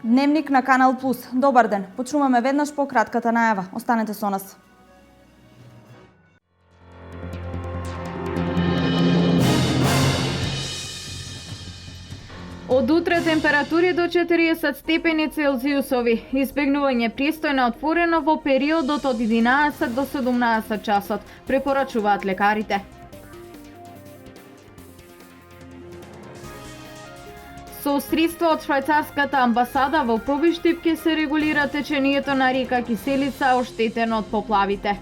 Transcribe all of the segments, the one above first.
Дневник на Канал Плюс. Добар ден. Почнуваме веднаш по кратката најава. Останете со нас. Од утре температури до 40 степени Целзиусови. Избегнување престој на отворено во периодот од 11 до 17 часот, препорачуваат лекарите. Со средства од швајцарската амбасада во Пробиштип ќе се регулира течението на река Киселица, оштетено од поплавите.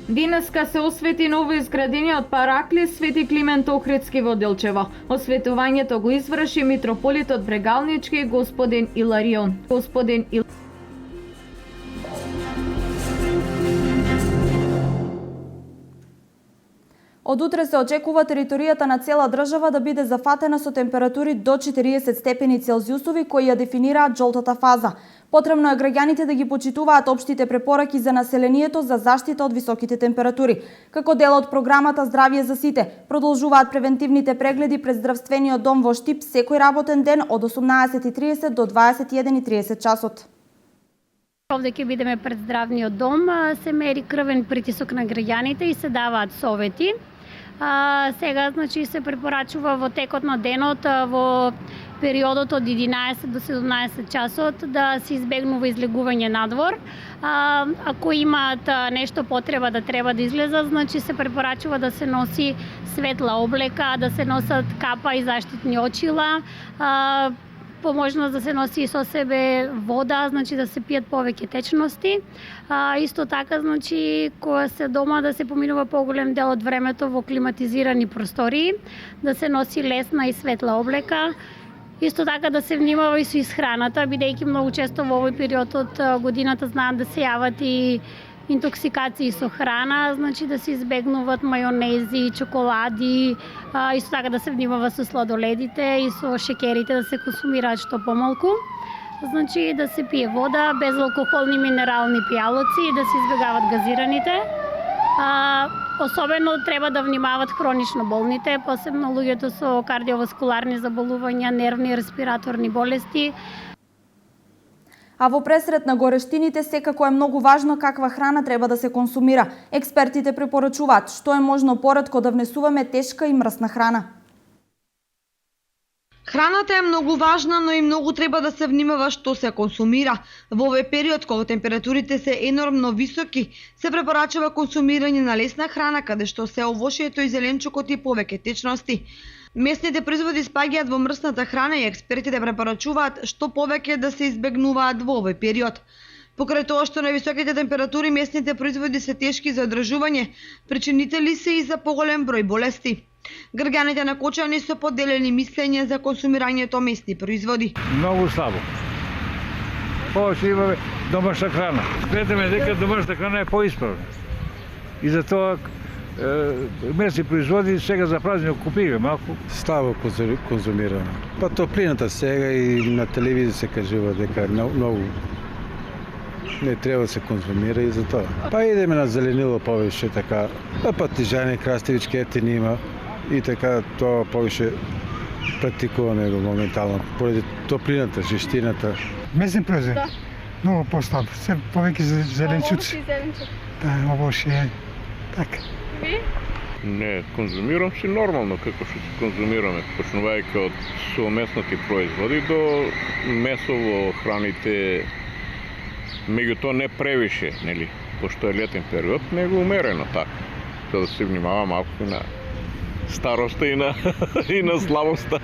Денеска се освети ново изградениот параклис Свети Климент Охридски во Делчево. Осветувањето го изврши митрополитот Брегалнички господин Иларион. Од утре се очекува територијата на цела држава да биде зафатена со температури до 40 степени Целзиусови кои ја дефинираат жолтата фаза. Потребно е граѓаните да ги почитуваат општите препораки за населението за заштита од високите температури. Како дел од програмата Здравје за сите, продолжуваат превентивните прегледи пред здравствениот дом во Штип секој работен ден од 18:30 до 21:30 часот. Овде ќе бидеме пред здравниот дом, се мери крвен притисок на граѓаните и се даваат совети. Сега се препорачува во текот на денот во периодот од 11 до 17 часот да се избегнува излегување надвор. Ако имаат нешто потреба да треба да излезат, се препорачува да се носи светла облека, да се носат капа и заштитни очила, поможност да се носи и со себе вода, да се пијат повеќе течности. Исто така, кога се дома да се поминува поголем дел од времето во климатизирани простории, да се носи лесна и светла облека. Исто така да се внимава и со исхраната, бидејќи многу често во овој период од годината знаат да се јават и интоксикации со храна, да се избегнуваат мајонези, чоколади, исто така да се внимава со сладоледите и со шекерите да се консумираат што помалку. Да се пие вода, безалкохолни минерални пијалоци, да се избегават газираните. Особено треба да внимават хронично болните, посебно луѓето со кардиоваскуларни заболувања, нервни и респираторни болести. А во пресрет на горештините секако е многу важно каква храна треба да се консумира. Експертите препорачуваат што е можно поретко да внесуваме тешка и мрсна храна. Храната е многу важна, но и многу треба да се внимава што се консумира. Во овој период, кога температурите се енормно високи, се препорачува консумирање на лесна храна, каде што се овошјето и зеленчукот и повеќе течности. Месните производи спаѓаат во мрсната храна и експертите препорачуваат што повеќе да се избегнуваат во овој период. Покрај тоа што на високите температури месните производи се тешки за одржување, причинители се и за поголем број болести. Граѓаните на Кочани се поделени мислења за консумирањето месни производи. Многу слабо. Повеќе имаме домашна храна. Гледаме дека домашна храна е поисправна. И затоа месни производи сега за празник купиме малку. Слабо конзумираме. Па топлината сега и на телевизија се кажува дека многу не треба да се конзумира и затоа. Па идеме на зеленило повеќе така. Патижани, краставички ефтини има и така тоа повеќе практикуваме го моментално поради топлината, жештината. Месен производ. Многу послаб. Се повеќе зеленчуци. Да, овошје е. Така. Не, конзумирам си нормално како што се конзумираме, почнувајќи од суомесните производи до месо во храните, меѓутоа не превише, нели, пошто е летен период, него умерено така, за да се внимава малку на староста и на слабоста,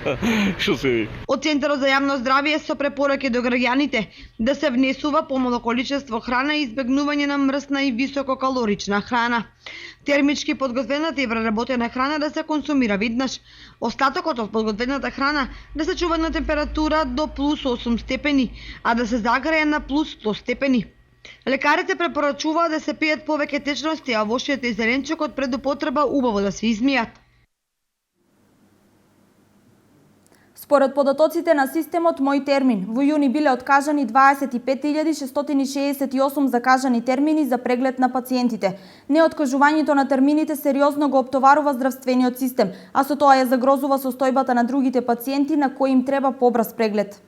што се ви. Од Центарот за јавно здравје со препораки до граѓаните да се внесува помало количество храна и избегнување на мрсна и висококалорична храна. Термички подготвената и преработена храна да се консумира веднаш. Остатокот од подготвената храна да се чува на температура до плюс 8 степени, а да се загрее на плюс 100 степени. Лекарите препорачуваат да се пијат повеќе течности, а овошјето и зеленчукот пред употреба убаво да се измијат. Според податоците на системот Мој термин, во јуни биле откажани 25.668 закажани термини за преглед на пациентите. Неоткажувањето на термините сериозно го оптоварува здравствениот систем, а со тоа ја загрозува состојбата на другите пациенти на кои им треба побрз преглед.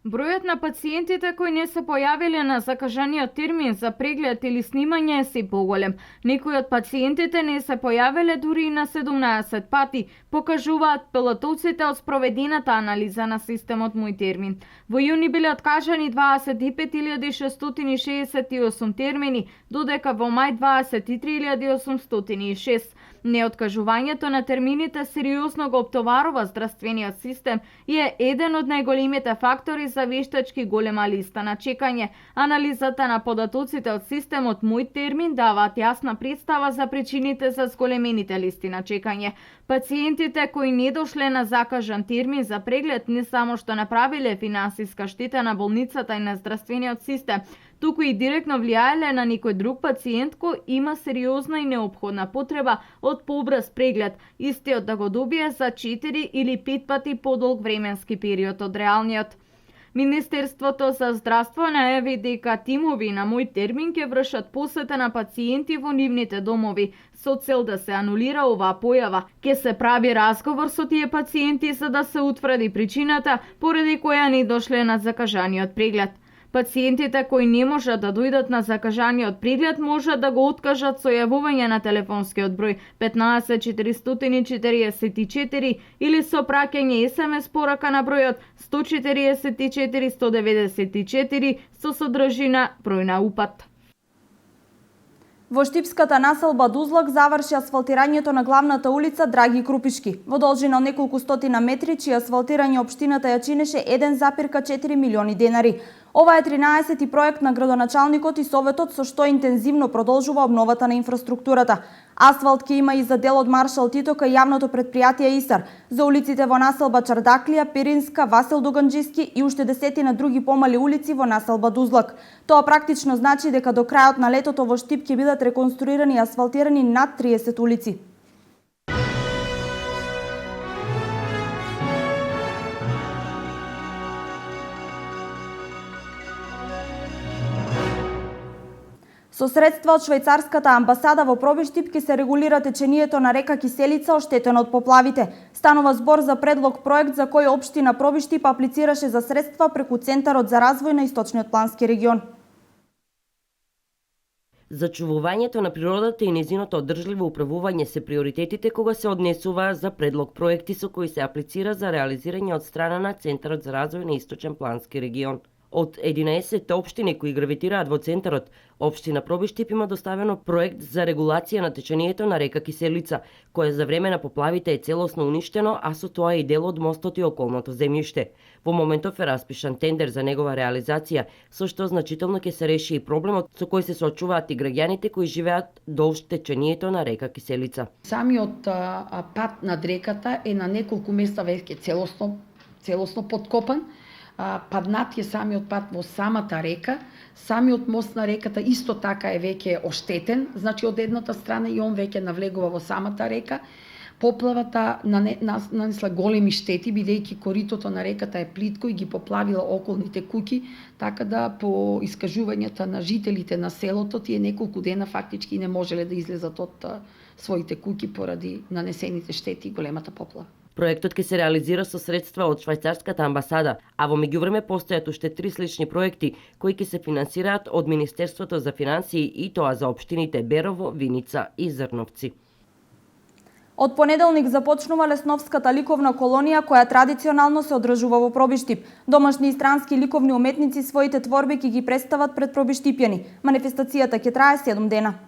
Бројот на пациентите кои не се појавиле на закажаниот термин за преглед или снимање е се поголем. Некои од пациентите не се појавиле дури и на 17 пати, покажуваат податоците од спроведената анализа на системот Мој термин. Во јуни биле откажани 25.668 термини, додека во мај 23.806. Неоткажувањето на термините сериозно го оптоварува здравствениот систем и е еден од најголемите фактори за вештачки голема листа на чекање. Анализата на податоците од системот Мој термин даваат јасна представа за причините за зголемените листи на чекање. Пациентите кои не дошле на закажан термин за преглед не само што направиле финансиска штета на болницата и на здравствениот систем, туку и директно влијаеле на некој друг пациент кој има сериозна и неопходна потреба од побрз преглед, истиот да го добие за 4 или 5 пати подолг временски период од реалниот. Министерството за здравство најави дека тимови на Мој термин ќе вршат посета на пациенти во нивните домови со цел да се анулира оваа појава. Ќе се прави разговор со тие пациенти за да се утврди причината поради која не дошле на закажаниот преглед. Пациентите кои не можат да дојдат на закажаниот преглед можат да го откажат со јавување на телефонскиот број 15 444 или со праќање SMS порака на бројот 144 194 со содржина број на упат. Во Штипската населба Дузлак заврши асфалтирањето на главната улица Драги Крупишки. Во должина од неколку стотина метри, чија асфалтирање општината ја чинеше 1,4 милиони денари. Ова е 13-ти проект на градоначалникот и советот со што интензивно продолжува обновата на инфраструктурата. Асфалт ќе има и за дел од Маршал Тито кај јавното претпријатие Исар, за улиците во населба Чардаклија, Пиринска, Васил Доганџиски и уште десетина други помали улици во населба Дузлак. Тоа практично значи дека до крајот на летото во Штип ќе бидат реконструирани и асфалтирани над 30 улици. Со средства од швајцарската амбасада во Пробиштип ќе се регулира течението на река Киселица оштетена од поплавите. Станува збор за предлог проект за кој општина Пробиштип аплицираше за средства преку Центарот за развој на Источниот плански регион. Зачувувањето на природата и нејзиното одржливо управување се приоритетите кога се однесува за предлог проекти со кои се аплицира за реализирање од страна на Центарот за развој на Источен плански регион. Од 11 општини кои гравитираат во центарот, општина Пробиштип има доставено проект за регулација на течението на река Киселица, кое за време на поплавите е целосно уништено, а со тоа и дел од мостот и околното земјиште. Во моментов е распишан тендер за негова реализација, со што значително ќе се реши и проблемот со кој се соочуваат и граѓаните кои живеат долж течението на река Киселица. Самиот пат над реката е на неколку места веќе целосно подкопан. Паднат е самиот пат во самата река, самиот мост на реката исто така е веќе оштетен, значи од едната страна и он веќе навлегува во самата река. Поплавата нанесла големи штети, бидејќи коритото на реката е плитко и ги поплавила околните куќи, така да по искажувањата на жителите на селото тие неколку дена фактички не можеле да излезат од своите куќи поради нанесените штети и големата поплава. Проектот ќе се реализира со средства од швајцарската амбасада, а во меѓувреме постојат уште 3 слични проекти кои ќе се финансираат од Министерството за финансии и тоа за општините Берово, Виница и Зрновци. Од понеделник започнува Лесновската ликовна колонија која традиционално се одржува во Пробиштип. Домашни и странски ликовни уметници своите творби ќе ги представат пред пробиштипјани. Манифестацијата ќе трае 7 дена.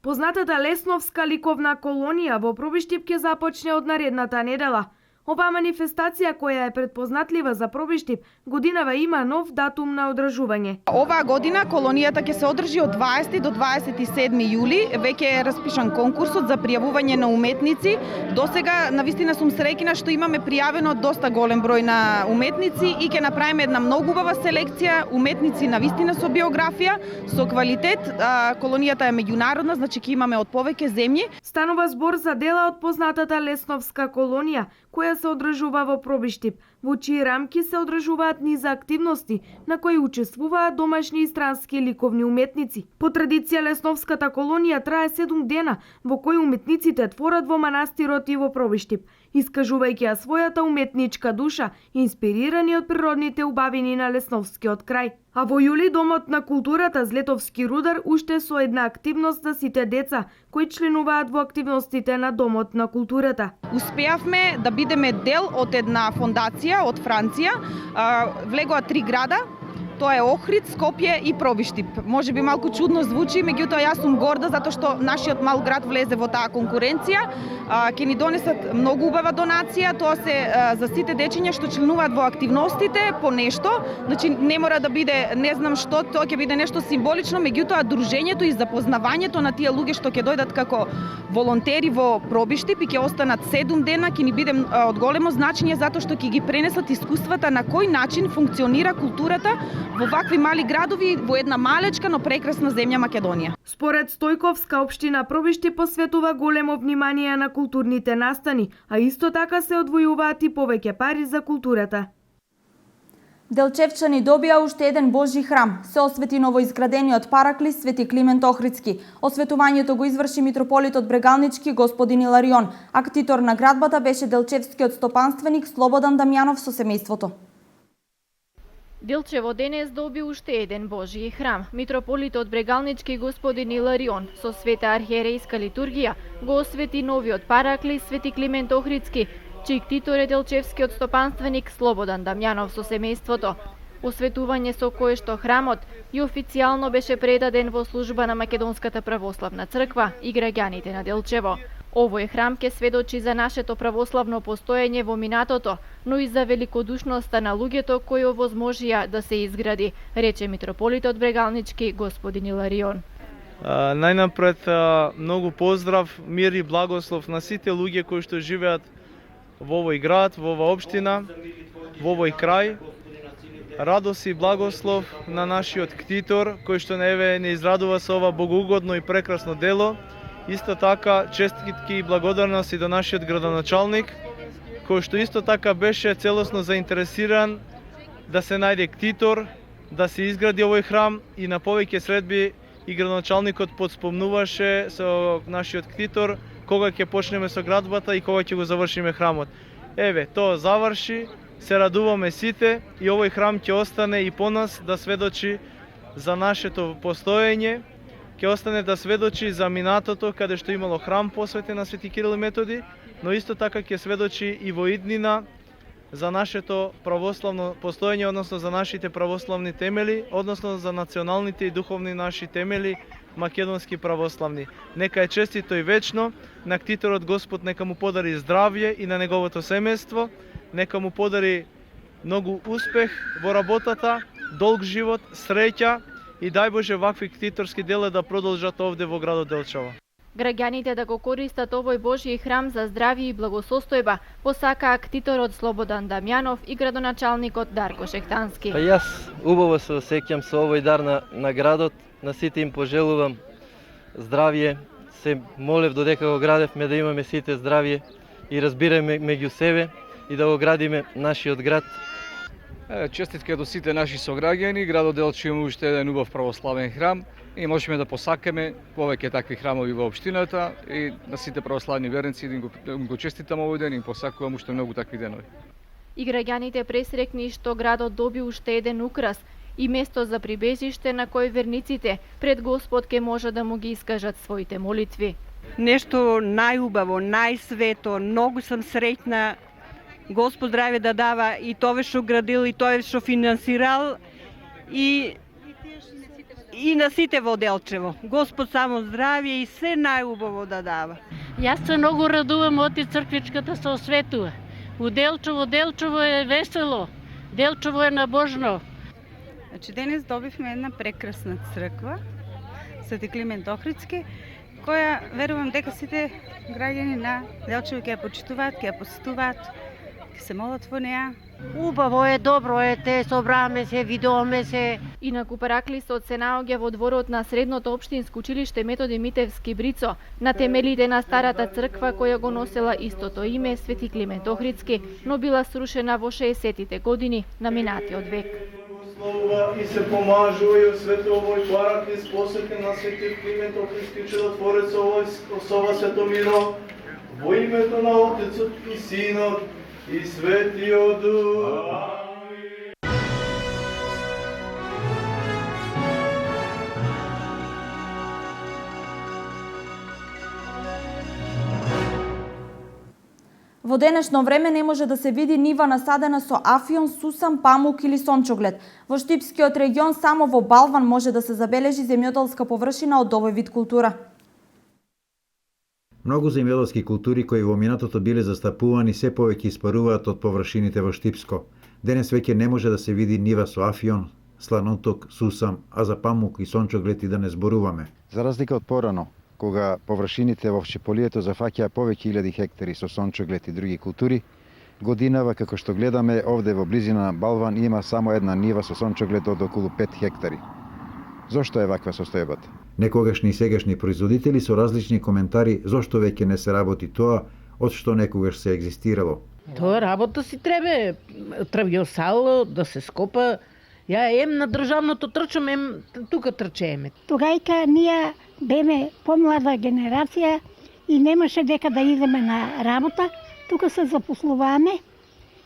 Познатата Лесновска ликовна колонија во Пробиштип ќе започне од наредната недела. Оваа манифестација, која е предпознатлива за Пробиштип, годинава има нов датум на одржување. Оваа година колонијата ќе се одржи од 20 до 27 јули. Веќе е распишан конкурсот за пријавување на уметници. Досега навистина сум среќна што имаме пријавено доста голем број на уметници и ќе направиме една многу убава селекција уметници навистина со биографија, со квалитет. Колонијата е меѓународна, значи ќе имаме од повеќе земји. Станува збор за дела од познатата Лесновска колонија, која се одржува во Пробиштип, во чии рамки се одржуваат низа активности на кои учествуваат домашни и странски ликовни уметници. По традиција Лесновската колонија трае 7 дена, во кои уметниците творат во манастирот и во Пробиштип, искажувајќи ја својата уметничка душа, инспирирани од природните убавини на Лесновскиот крај. А во јули Домот на културата Злетовски рудар уште со една активност за сите деца кои членуваат во активностите на Домот на културата. Успеавме да бидеме дел од една фондација од Франција. Влегоа 3 града. Тоа е Охрид, Скопје и Пробиштип. Може би малку чудно звучи, меѓутоа јас сум горда затоа што нашиот мал град влезе во таа конкуренција. Ќе ни донесат многу убава донација, тоа се за сите дечиња што членуваат во активностите по нешто. Значи не мора да биде не знам што, тоа ќе биде нешто символично, меѓутоа дружењето и запознавањето на тие луѓе што ќе дојдат како волонтери во Пробиштип и ќе останат 7 дена, ќе ни биде од големо значење затоа што ќе ги пренесат искуствата на кој начин функционира културата во вакви мали градови во една малечка, но прекрасна земја Македонија. Според Стојковска општина Пробиштип посветува големо внимание на културните настани, а исто така се одвојуваат и повеќе пари за културата. Делчевчани добија уште еден Божји храм. Се освети новоизградениот параклис Свети Климент Охридски. Осветувањето го изврши митрополитот Брегалнички господин Иларион. Актитор на градбата беше делчевскиот стопанственик Слободан Дамјанов со семејството. Делчево денес доби уште еден Божји храм. Митрополитот Брегалнички господин Иларион со света архиерејска литургија го освети новиот параклис Свети Климент Охридски, чиј ктитор е делчевскиот стопанственик Слободан Дамјанов со семејството. Осветување со кое што храмот и официјално беше предаден во служба на Македонската православна црква и граѓаните на Делчево. Овој храм ќе сведочи за нашето православно постоење во минатото, но и за великодушноста на луѓето кои овозможија да се изгради, рече митрополитот Брегалнички господин Иларион. Најнапред многу поздрав, мир и благослов на сите луѓе кои што живеат во овој град, во оваа општина, во овој крај. Радост и благослов на нашиот ктитор кој што не израдува со ова богоугодно и прекрасно дело. Исто така честитки и благодарности до нашиот градоначалник, кој што исто така беше целосно заинтересиран да се најде ктитор, да се изгради овој храм и на повеќе средби и градоначалникот подспомнуваше со нашиот ктитор кога ќе почнеме со градбата и кога ќе го завршиме храмот. Еве, тоа заврши, се радуваме сите и овој храм ќе остане и по нас да сведочи за нашето постоење, ќе остане да сведочи за минатото каде што имало храм посветен на Свети Кирил и Методи, но исто така ќе сведочи и во иднина за нашето православно постоење, односно за нашите православни темели, односно за националните и духовни наши темели македонски православни. Нека е честито и вечно, на ктиторот Господ нека му подари здравје и на неговото семејство, нека му подари многу успех во работата, долг живот, среќа и дај Боже вакви ктиторски дела да продолжат овде во градот Делчево. Граѓаните да го користат овој Божји храм за здравје и благосостојба, посакаа ктиторот Слободан Дамјанов и градоначалникот Дарко Шехтански. Јас убаво се осеќам со овој дар на градот, на сите им пожелувам здравје, се молев додека го градевме да имаме сите здравје и разбирање меѓу себе и да го градиме нашиот град. Честитка до сите наши сограѓани, градот Делчево има уште еден убав православен храм и можеме да посакаме повеќе такви храмови во општината и на сите православни верници да им го честитам овој ден и им посакувам уште многу такви денови. И граѓаните пресрекни што градот доби уште еден украс и место за прибежиште на кој верниците пред Господ ке може да му ги искажат своите молитви. Нешто најубаво, најсвето, многу сум среќна. Господ здравје да дава и тоа што градил и тоа што финансирал и на сите во Делчево. Господ само здравје и се најубаво да дава. Јас се многу радувам од црквичката се осветува. У Делчево е весело, Делчево е набожно. Значи денес добивме една прекрасна црква, Свети Климент Охридски, која верувам дека сите граѓани на Делчево ќе ја почитуваат, ќе ја посетуваат, ќе се молат во неа. Убаво е, добро е, те собраме се, видуваме се. Инаку параклисот се наоѓа во дворот на Средното општинско училиште Методи Митевски Брицо, на темелите на старата црква која го носела истото име Свети Климент Охридски, но била срушена во 60-тите години на минатиот век. И се помажува и осветува овој параклис посветен на Свети Климент Охридски чудотворец ова Светомиро, во името на Отецот и Синот и Светиот Дух. Во денешно време не може да се види нива насадена со афион, сусам, памук или сончоглед. Во Штипскиот регион само во Балван може да се забележи земјоделска површина од овој вид култура. Многу земјоделски култури кои во минатото биле застапувани се повеќе испаруваат од површините во Штипско. Денес веќе не може да се види нива со афион, сланоток, сусам, а за памук и сончоглед и да не зборуваме. За разлика од порано, кога површините во Шиполието зафаќаа повеќе илјади хектари со сончоглед и други култури, годинава како што гледаме овде во близина на Балван има само една нива со сончоглед од околу 5 хектари. Зошто е ваква состојбата? Некогашни и сегашни производители со различни коментари зошто веќе не се работи тоа од што некогаш се екзистирало. Тоа работа си треба, травјосал да се скопа. Ја ем на државното трчам, тука трчееме. Тогајка ние беме помлада генерација и немаше дека да идеме на работа, тука се запослуваме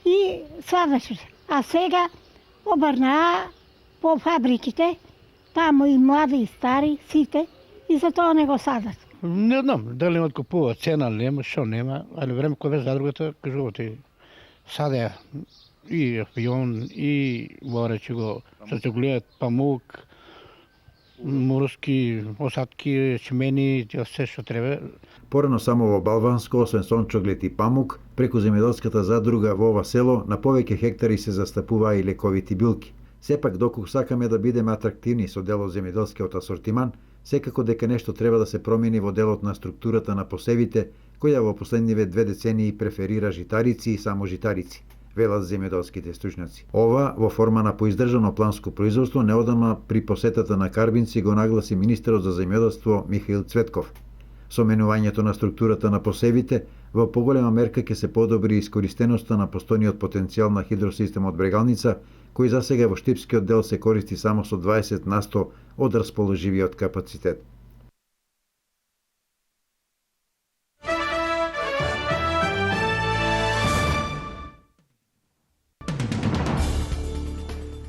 и садеше. А сега обрнаа по фабриките, таму и млади и стари, сите, и затоа не го садат. Не знам, дали имат купува цена, нема, шо нема, али време кој беше задругата, кажувате, садеа и афион, и говорече го, сончоглед, памук, морски осадки, чемени, се што треба. Порано само во Балванско, освен сончоглед и памук, преку земјоделската задруга во ова село, на повеќе хектари се застапуваа и лековити билки. Сепак, доколку сакаме да бидеме атрактивни со делот земјоделскиот асортиман, секако дека нешто треба да се промени во делот на структурата на посевите, која во последниве 2 децении преферира житарици и само житарици, велат земјоделските стручњаци. Ова, во форма на поиздржано планско производство, неодамна при посетата на Карбинци го нагласи министерот за земјоделство Михаил Цветков. Со менувањето на структурата на посевите, во поголема мерка ќе се подобри искористеноста на постојниот потенцијал на хидросистемот Брегалница, кој засега во Штипскиот дел се користи само со 20% од расположивиот капацитет.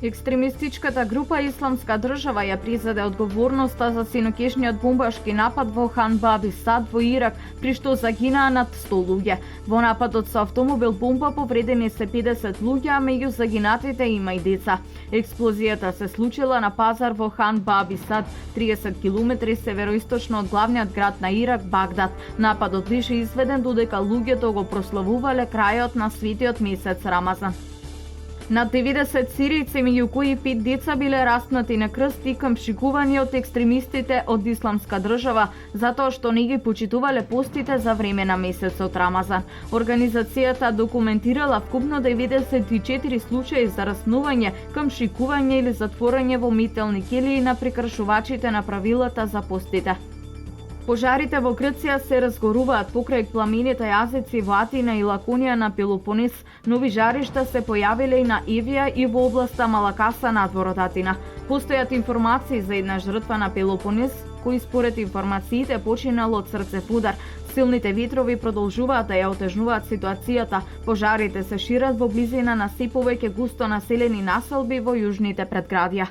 Екстремистичката група Исламска држава ја призаде одговорноста за синокешниот бомбашки напад во Хан Баби Сад во Ирак, при што загинаа над 100 луѓе. Во нападот со автомобил бомба повредени се 50 луѓе, а меѓу загинатите има и деца. Експлозијата се случила на пазар во Хан Баби Сад, 30 километри североисточно од главниот град на Ирак, Багдад. Нападот беше изведен додека луѓето го прославувале крајот на светиот месец Рамазан. Над 90 сирици, меѓу кои 5 деца биле распнати на крст и камшикувани од екстремистите од Исламска држава, затоа што не ги почитувале постите за време на месецот Рамазан. Организацијата документирала вкупно 94 случаи за раснување, камшикување или затворање во метелни келии на прекршувачите на правилата за постите. Пожарите во Грција се разгоруваат покрај пламените јазици во Атина и Лаконија на Пелопонес. Нови жаришта се појавиле и на Евија и во областа Малакаса надвор од Атина. Постојат информации за една жртва на Пелопонес, кој според информациите починал од срцепудар. Силните ветрови продолжуваат да ја отежнуваат ситуацијата. Пожарите се шират во близина на се повеќе густо населени населби во јужните предградија.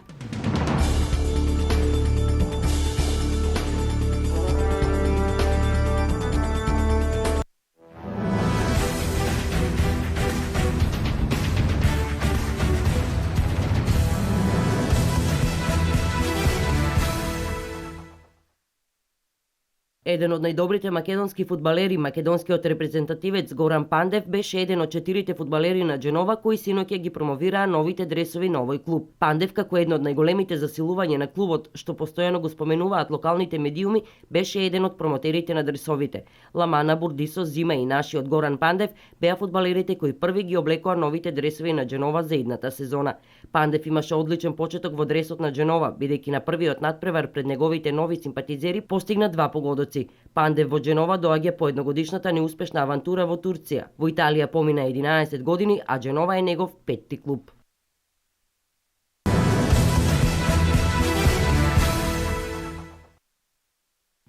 Еден од најдобрите македонски фудбалери, македонскиот репрезентативец Горан Пандев беше еден од 4 фудбалери на Дженова кои синоќа ги промовираа новите дресови на овој клуб. Пандев, како едно од најголемите засилување на клубот, што постојано го споменуваат локалните медиуми, беше еден од промотерите на дресовите. Ламана, Бурдисо, Зима и нашиот Горан Пандев беа фудбалерите кои први ги облекоа новите дресови на Дженова за идната сезона. Пандев имаше одличен почеток во дресот на Дженова, бидејќи на првиот надпревар пред неговите нови симпатизери постигна 2 погодоци. Пандев во Дженова доаѓа по едногодишната неуспешна авантура во Турција. Во Италија помина 11 години, а Дженова е негов 5-ти клуб.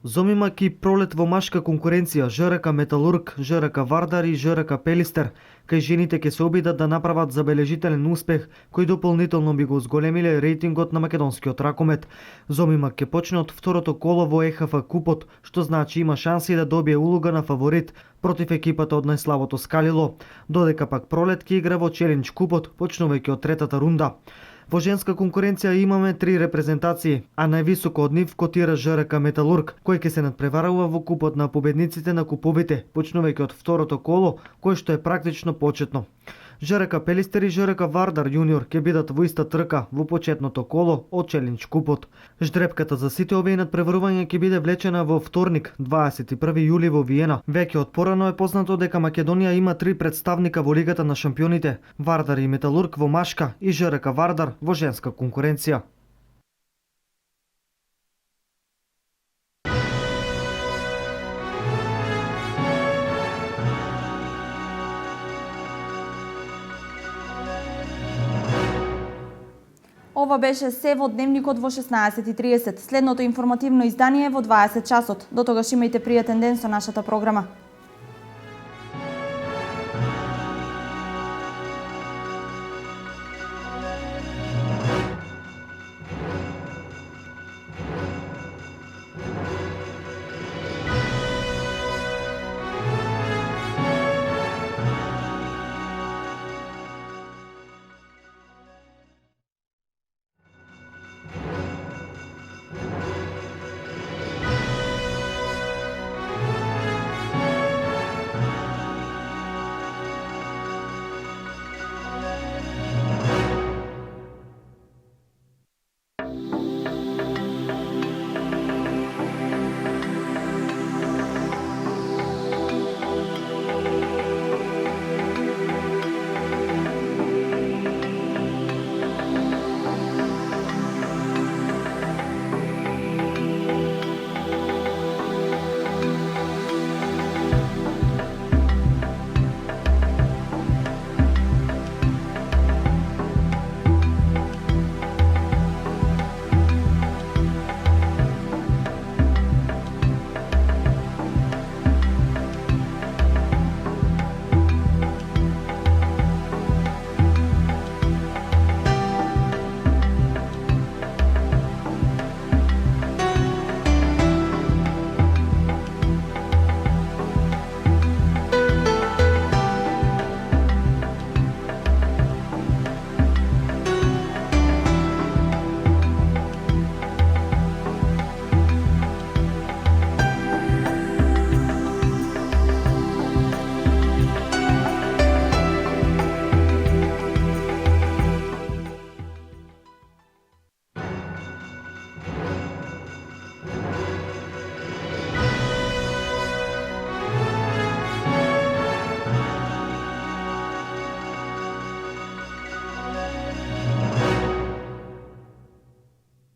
Зомимак и пролет во машка конкуренција, ЖРК Металург, ЖРК Вардар и ЖРК Пелистер, кај жените ќе се обидат да направат забележителен успех, кој дополнително би го зголемиле рейтингот на македонскиот ракомет. Зомимак ќе почне од второто коло во ЕХФ купот, што значи има шанси да добие улога на фаворит против екипата од најслабото Скалило, додека пак пролет ќе игра во Челендж купот, почнувајќи од третата рунда. Во женска конкуренција имаме 3 репрезентации, а највисоко од нив котира ЖРК Металург, кој ќе се надпреварува во купот на победниците на куповите, почнувајќи од второто коло, кое што е практично почетно. ЖРК Пелистер и ЖРК Вардар јуниор ќе бидат во иста трка во почетното коло од Челендж купот. Ждрепката за сите овие надпреварувања ќе биде влечена во вторник, 21 јули во Виена. Веќе од порано е познато дека Македонија има 3 представника во Лигата на шампионите: Вардар и Металург во машка и ЖРК Вардар во женска конкуренција. Ова беше се во Дневникот во 16:30. Следното информативно издание во 20 часот. До тогаш имајте пријатен ден со нашата програма.